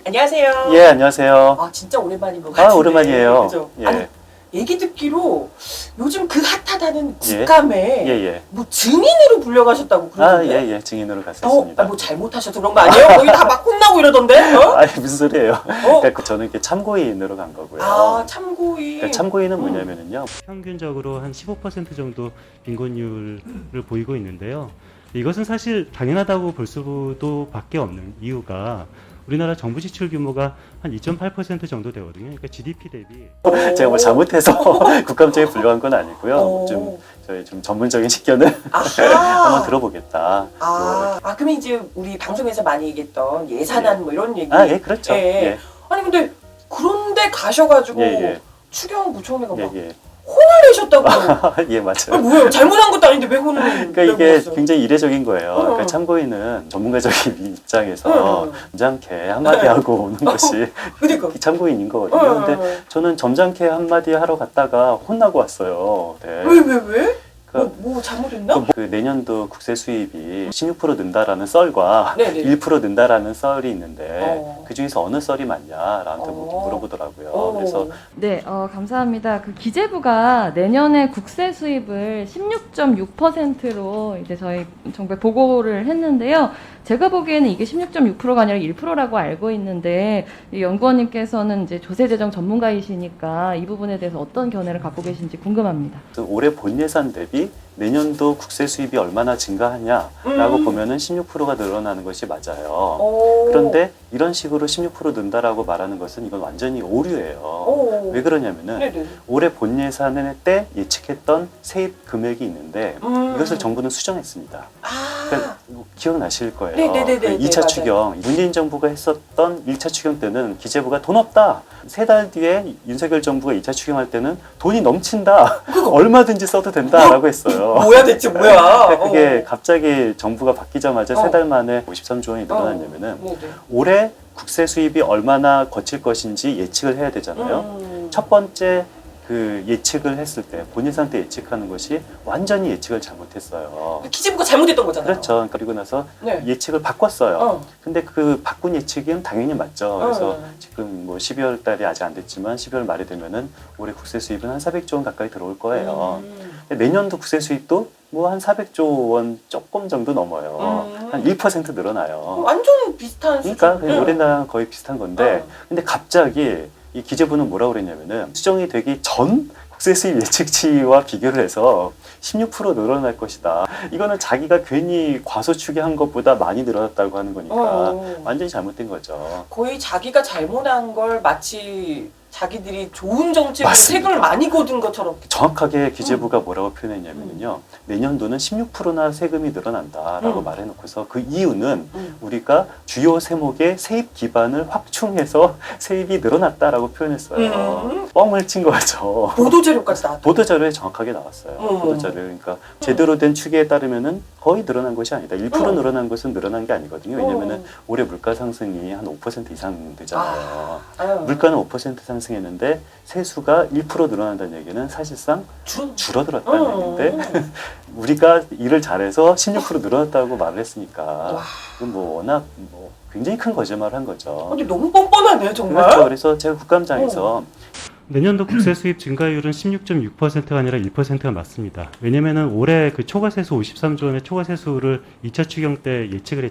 안녕하세요. 예, 안녕하세요. 아, 진짜 오랜만인 것 같은데. 아, 오랜만이에요. 그죠? 예. 아니, 얘기 듣기로 요즘 그 핫하다는 예. 국감에 예, 예. 뭐 증인으로 불려가셨다고 아, 그러던데. 예, 예. 증인으로 갔었습니다. 뭐 잘못하셔서 그런 거 아니에요? 거기 다 막 혼나고 이러던데? 어? 아니, 무슨 소리예요? 그러니까 저는 이렇게 참고인으로 간 거고요. 아, 참고인. 그러니까 참고인은 뭐냐면은요. 평균적으로 한 15% 정도 빈곤율을 보이고 있는데요. 이것은 사실 당연하다고 볼 수도 밖에 없는 이유가 우리나라 정부 지출 규모가 한 2.8% 정도 되거든요. 그러니까 GDP 대비 제가 뭐 잘못해서 국감장에 불려간 건 아니고요. 오. 저희 좀 전문적인 식견을 아하. 한번 들어보겠다. 그러면 이제 우리 방송에서 많이 얘기했던 예산안 뭐 이런 얘기. 예, 그렇죠. 예. 예, 아니 근데 그런데 가셔가지고 예, 예. 추경 부총리가 막 예, 예. 혼을 내셨다고. 예, 맞아요. 뭐예요? 잘못한 것도 아닌데 왜 혼을 그러니까 내고 이게 왔어요? 굉장히 이례적인 거예요. 그러니까 참고인은 전문가적인 입장에서 점잖게 한마디 하고 오는 것이 그러니까. 참고인인 거거든요. 근데 저는 점잖게 한마디 하러 갔다가 혼나고 왔어요. 네. 왜? 그, 뭐 잘못했나? 그 내년도 국세 수입이 16% 는다라는 썰과 네네. 1% 는다라는 썰이 있는데 어. 그 중에서 어느 썰이 맞냐라고 물어보더라고요. 그래서 네, 감사합니다. 그 기재부가 내년에 국세 수입을 16.6%로 이제 저희 정부에 보고를 했는데요. 제가 보기에는 이게 16.6%가 아니라 1%라고 알고 있는데 이 연구원님께서는 이제 조세재정 전문가이시니까 이 부분에 대해서 어떤 견해를 갖고 계신지 궁금합니다. 올해 본 예산 대비 내년도 국세 수입이 얼마나 증가하냐라고 보면은 16%가 늘어나는 것이 맞아요. 그런데 이런 식으로 16% 는다라고 말하는 것은 이건 완전히 오류예요. 왜 그러냐면은 네네. 올해 본 예산을 때 예측했던 세입 금액이 있는데 이것을 정부는 수정했습니다. 그러니까 기억나실 거예요. 네네네네. 그 2차 추경, 문재인 정부가 했었던 1차 추경 때는 기재부가 돈 없다. 3달 뒤에 윤석열 정부가 2차 추경할 때는 돈이 넘친다. 얼마든지 써도 된다라고 했어요. 뭐야 대체 뭐야? 그게 갑자기 정부가 바뀌자마자 3달 만에 53조 원이 늘어났냐면은 네네. 올해 국세 수입이 얼마나 거칠 것인지 예측을 해야 되잖아요. 첫 번째 그 예측을 했을 때 본예산 때 예측하는 것이 완전히 예측을 잘못했어요. 기재부가 잘못했던 거잖아요. 그렇죠. 그러니까 그리고 나서 네. 예측을 바꿨어요. 어. 근데 그 바꾼 예측은 당연히 맞죠. 그래서 지금 뭐 12월 달이 아직 안 됐지만 12월 말이 되면은 올해 국세 수입은 한 400조 원 가까이 들어올 거예요. 근데 내년도 국세 수입도 뭐 한 400조 원 조금 정도 넘어요. 한 1% 늘어나요. 완전 비슷한 그러니까 수준. 그냥 올해랑 거의 비슷한 건데 근데 갑자기 이 기재부는 뭐라고 그랬냐면은 수정이 되기 전 국세 수입 예측치와 비교를 해서 16% 늘어날 것이다. 이거는 자기가 괜히 과소 추계한 것보다 많이 늘어났다고 하는 거니까 완전히 잘못된 거죠. 거의 자기가 잘못한 걸 마치 자기들이 좋은 정책으로 맞습니다. 세금을 많이 거둔 것처럼. 정확하게 기재부가 뭐라고 표현했냐면요. 내년도는 16%나 세금이 늘어난다라고 말해놓고서 그 이유는 우리가 주요 세목의 세입 기반을 확충해서 세입이 늘어났다라고 표현했어요. 뻥을 친 거죠. 보도자료까지 나왔다. 보도자료에 정확하게 나왔어요. 보도자료. 그러니까 제대로 된 추계에 따르면은 거의 늘어난 것이 아니다. 1% 늘어난 것은 늘어난 게 아니거든요. 왜냐면은 올해 물가 상승이 한 5% 이상 되잖아요. 물가는 5% 상승했는데 세수가 1% 늘어난다는 얘기는 사실상 줄어들었다는 얘기인데 우리가 일을 잘해서 16% 늘어났다고 말을 했으니까 그건 뭐 워낙 뭐 굉장히 큰 거짓말을 한 거죠. 근데 너무 뻔뻔하네 정말. 그렇죠. 그래서 제가 국감장에서 내년도 국세 수입 증가율은 16.6%가 아니라 1%가 맞습니다. 왜냐면은 올해 그 초과세수 53조 원의 초과세수를 2차 추경 때 예측을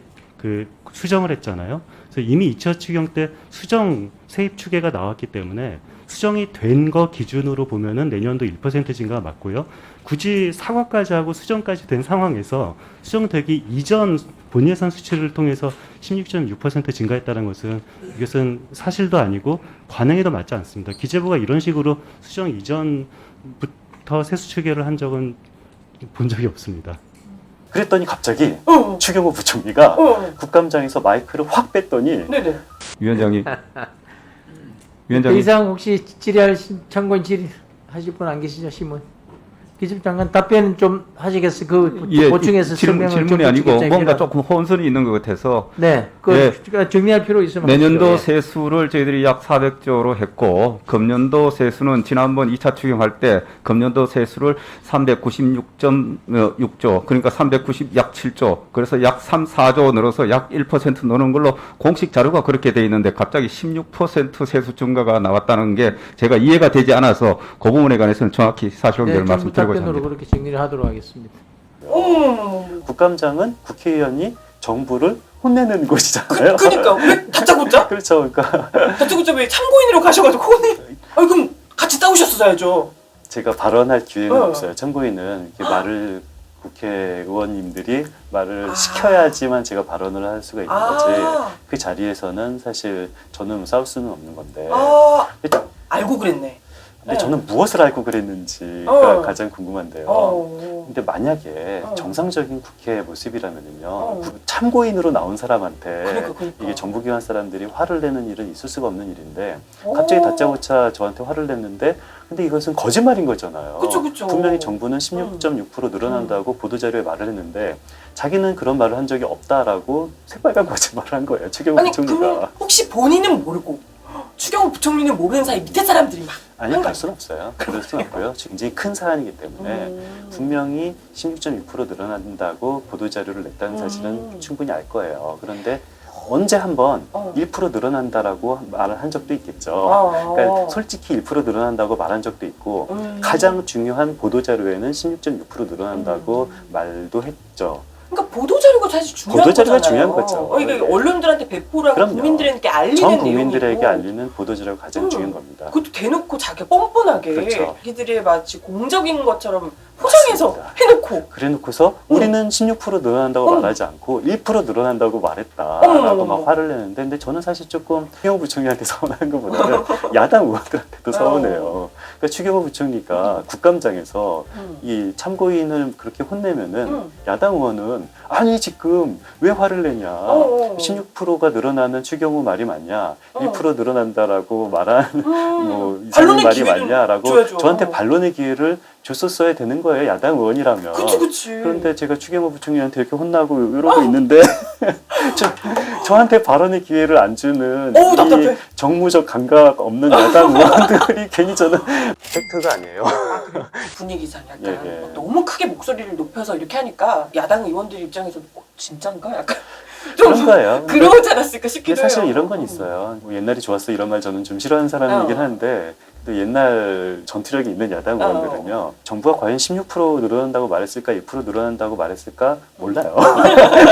수정을 했잖아요. 그래서 이미 2차 추경 때 수정 세입 추계가 나왔기 때문에 수정이 된 거 기준으로 보면은 내년도 1% 증가가 맞고요. 굳이 사과까지 하고 수정까지 된 상황에서 수정되기 이전 본예산 수치를 통해서 16.6% 증가했다는 것은 이것은 사실도 아니고 관행에도 맞지 않습니다. 기재부가 이런 식으로 수정 이전부터 세수 추계를 한 적은 본 적이 없습니다. 그랬더니 갑자기 추경호 부총리가 국감장에서 마이크를 확 뺐더니 네네. 위원장님. 더 이상 혹시 질의할 참고인 질의하실 분 안 계시죠, 신문? 기술장관 답변 좀 하시겠어요? 그 예, 보충해서 설명을 좀 질문이 아니고 해주겠어요? 뭔가 조금 혼선이 있는 것 같아서 네, 정리할 필요 있으면 내년도 하시죠. 예. 세수를 저희들이 약 400조로 했고 금년도 세수는 지난번 2차 추경할 때 금년도 세수를 396.6조 그러니까 390 약 7조 그래서 약 3, 4조 늘어서 약 1% 늘는 걸로 공식 자료가 그렇게 돼 있는데 갑자기 16% 세수 증가가 나왔다는 게 제가 이해가 되지 않아서 그 부분에 관해서는 정확히 사실관계를 네, 말씀드리고자 답변으로 합니다. 그렇게 정리를 하도록 하겠습니다. 국감장은 국회의원이 정부를 혼내는 곳이잖아요. 그러니까 왜 다짜고짜? 그렇죠. 그러니까 다짜고짜 왜 참고인으로 가셔가지고 혼내? 아니 그럼 같이 싸우셨어야죠. 제가 발언할 기회는 어. 없어요. 참고인은 이렇게 말을 국회의원님들이 말을 시켜야지만 제가 발언을 할 수가 있는 거지. 그 자리에서는 사실 저는 싸울 수는 없는 건데. 알고 그랬네. 근데 저는 무엇을 알고 그랬는지가 가장 궁금한데요. 근데 만약에 정상적인 국회 모습이라면요, 참고인으로 나온 사람한테 그러니까. 이게 정부기관 사람들이 화를 내는 일은 있을 수가 없는 일인데 갑자기 다짜고짜 저한테 화를 냈는데 근데 이것은 거짓말인 거잖아요. 그쵸. 분명히 정부는 16.6% 늘어난다고 보도자료에 말을 했는데 자기는 그런 말을 한 적이 없다라고 새빨간 거짓말을 한 거예요. 추경호 아니 부총리가. 그럼 혹시 본인은 모르고 추경호 부총리는 모르는 사이 밑에 사람들이 막 아니, 그럴 수는 없어요. 그럴 수는 없고요. 굉장히 큰 사안이기 때문에 분명히 16.6% 늘어난다고 보도자료를 냈다는 사실은 충분히 알 거예요. 그런데 언제 한번 1% 늘어난다라고 말을 한 적도 있겠죠. 그러니까 솔직히 1% 늘어난다고 말한 적도 있고 가장 중요한 보도자료에는 16.6% 늘어난다고 말도 했죠. 그러니까 보도자료가 사실 중요한 보도자료가 거잖아요. 중요한 거죠. 이게 네. 언론들한테 배포라고 그럼요. 국민들에게 알리는 전 국민들에게 내용이고. 알리는 보도자료가 가장 중요한 겁니다. 그것도 대놓고 자기가 뻔뻔하게 그렇죠. 자기들이 마치 공적인 것처럼 포장해서 맞습니다. 해놓고 그래 놓고서 우리는 16% 늘어난다고 말하지 않고 1% 늘어난다고 말했다라고 막 화를 내는데 근데 저는 사실 조금 추경호 부총리한테 서운한 것보다는 야당 의원들한테도 서운해요. 그러니까 추경호 부총리가 국감장에서 이 참고인을 그렇게 혼내면은 야당 의원은 아니 지금 왜 화를 내냐 16%가 늘어나는 추경호 말이 맞냐 1% 늘어난다라고 말한 뭐 이상한 말이 맞냐라고 줘야죠. 저한테 반론의 기회를 줬었어야 되는 거예요. 야당 의원이라면. 그치. 그런데 제가 추경호 부총리한테 이렇게 혼나고 이러고 있는데 저한테 발언의 기회를 안 주는 어우, 이 답답해. 정무적 감각 없는 야당 의원들이 괜히 저는 팩트가 아니에요. 분위기상 약간 예. 너무 크게 목소리를 높여서 이렇게 하니까 야당 의원들 입장에서 진짠가 약간 그런 거예요. 그러지 않았을까 근데 싶기도 사실 해요. 이런 건 있어요. 뭐 옛날이 좋았어 이런 말 저는 좀 싫어하는 사람이긴 한데 또 옛날 전투력이 있는 야당 의원들은요. 정부가 과연 16% 늘어난다고 말했을까 2% 늘어난다고 말했을까 몰라요.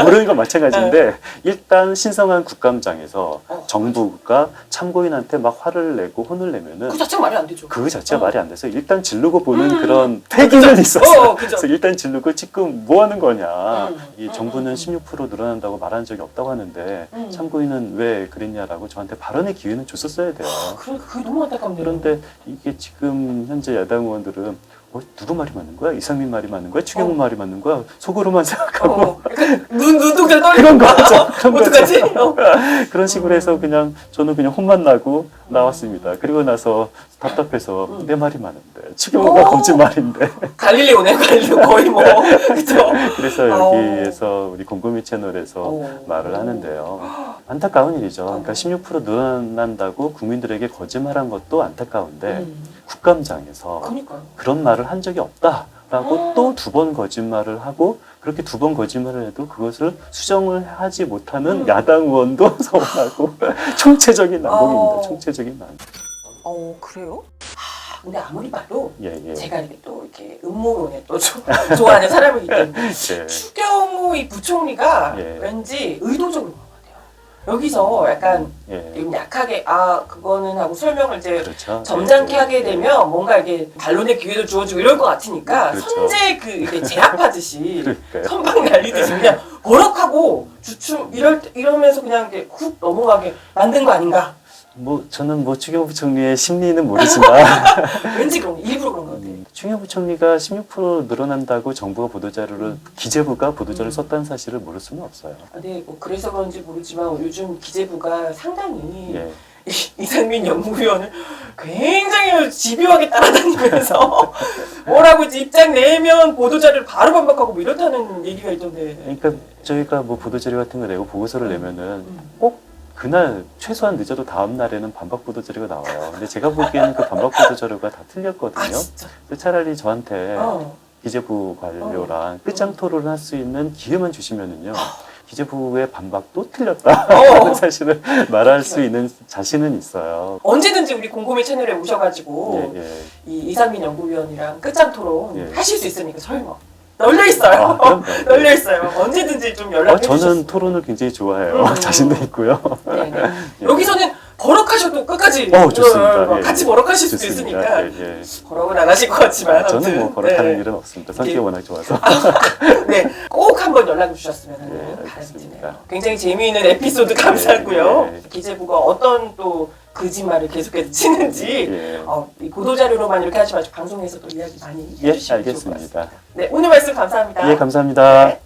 모르는 건 마찬가지인데 일단 신성한 국감장에서 정부가 참고인한테 막 화를 내고 혼을 내면은 그 자체가 말이 안 되죠. 그 자체가 말이 안 돼서 일단 지르고 보는 그런 패기는 있었어요. 그죠. 그래서 일단 지르고 지금 뭐 하는 거냐. 이 정부는 16% 늘어난다고 말한 적이 없다고 하는데 참고인은 왜 그랬냐라고 저한테 발언의 기회는 줬었어야 돼요. 그러니까 그게 너무 안타깝네요. 그런데 이게 지금 현재 야당 의원들은 누구 말이 맞는 거야? 이상민 말이 맞는 거야? 추경호 말이 맞는 거야? 속으로만 생각하고 약간 눈동자 떨리고 그런 거죠. 그런 거죠. 어떡하지? 그런 식으로 해서 그냥 저는 그냥 혼만 나고 나왔습니다. 그리고 나서 답답해서 내 말이 많은데 추경호가 거짓말인데 갈릴레오네 갈릴레오 거의 뭐 그죠? 그래서 여기에서 우리 곰곰이 채널에서 말을 하는데요. 안타까운 일이죠. 그러니까 16% 늘어난다고 국민들에게 거짓말한 것도 안타까운데 국감장에서 그러니까요. 그런 말을 한 적이 없다라고 또 두 번 거짓말을 하고 그렇게 두 번 거짓말을 해도 그것을 수정을 하지 못하는 야당 의원도 서운하고 총체적인 난국입니다. 총체적인 난국. 그래요? 근데 아무리 봐도 예. 제가 이렇게 또 이렇게 음모론에 또 좋아하는 사람이기 때문에 예. 추경호 이 부총리가 예. 왠지 의도적으로 그런 것 같아요. 여기서 약간 예. 좀 약하게 그거는 하고 설명을 이제 그렇죠. 점잖게 예. 하게 되면 뭔가 이게 반론의 기회도 주어지고 이럴 것 같으니까 그렇죠. 선제 이게 제압하듯이 그러니까요. 선방 날리듯이 그냥 버럭하고 주춤 이러면서 그냥 이렇게 훅 넘어가게 만든 거 아닌가? 저는 추경호 부총리의 심리는 모르지만 왠지 그런 거, 일부러 그런 것 같아요. 추경호 부총리가 16% 늘어난다고 정부가 보도자료를 기재부가 보도자료를 썼다는 사실을 모를 수는 없어요. 네, 뭐 그래서 그런지 모르지만 요즘 기재부가 상당히 예. 이상민 연구위원을 굉장히 집요하게 따라다니면서 뭐라고 이제 입장 내면 보도자료를 바로 반박하고 뭐 이렇다는 얘기가 있던데. 그러니까 저희가 뭐 보도자료 같은 거 내고 보고서를 내면은 꼭 그날 최소한 늦어도 다음 날에는 반박 보도자료가 나와요. 근데 제가 보기에는 그 반박 보도자료가 다 틀렸거든요. 아 진짜. 그래서 차라리 저한테 어. 기재부 관료랑 끝장 토론을 할 수 있는 기회만 주시면은요. 기재부의 반박도 틀렸다. 사실은 말할 수 있는 자신은 있어요. 언제든지 우리 곰곰이 채널에 오셔가지고 예, 예. 이 이상민 연구위원이랑 끝장 토론 예. 하실 수 있으니까 저희 뭐 널려 있어요. 아, 그럼요. 널려 있어요. 언제든지 좀 연락해 주세요. 저는 토론을 굉장히 좋아해요. 자신도 있고요. 네, 네. 예. 여기서는 버럭하셔도 끝까지 좋습니다. 예, 같이 예. 버럭하실 수도 좋습니다. 있으니까 예, 예. 버럭은 안 하실 것 같지만 저는 뭐 아무튼, 버럭하는 네. 일은 없습니다. 성격이 워낙 좋아서. 네, 꼭 한번 연락을 주셨으면 하는 예, 바람이 알겠습니다. 드네요. 굉장히 재미있는 에피소드 감사하고요. 예, 예. 기재부가 어떤 또 거짓말을 계속해서 치는지 예. 이 보도자료로만 이렇게 하지 마시고 방송에서 또 이야기 많이 예, 해주시면 좋을 것 같습니다. 알겠습니다. 네, 오늘 말씀 감사합니다. 예, 감사합니다. 네.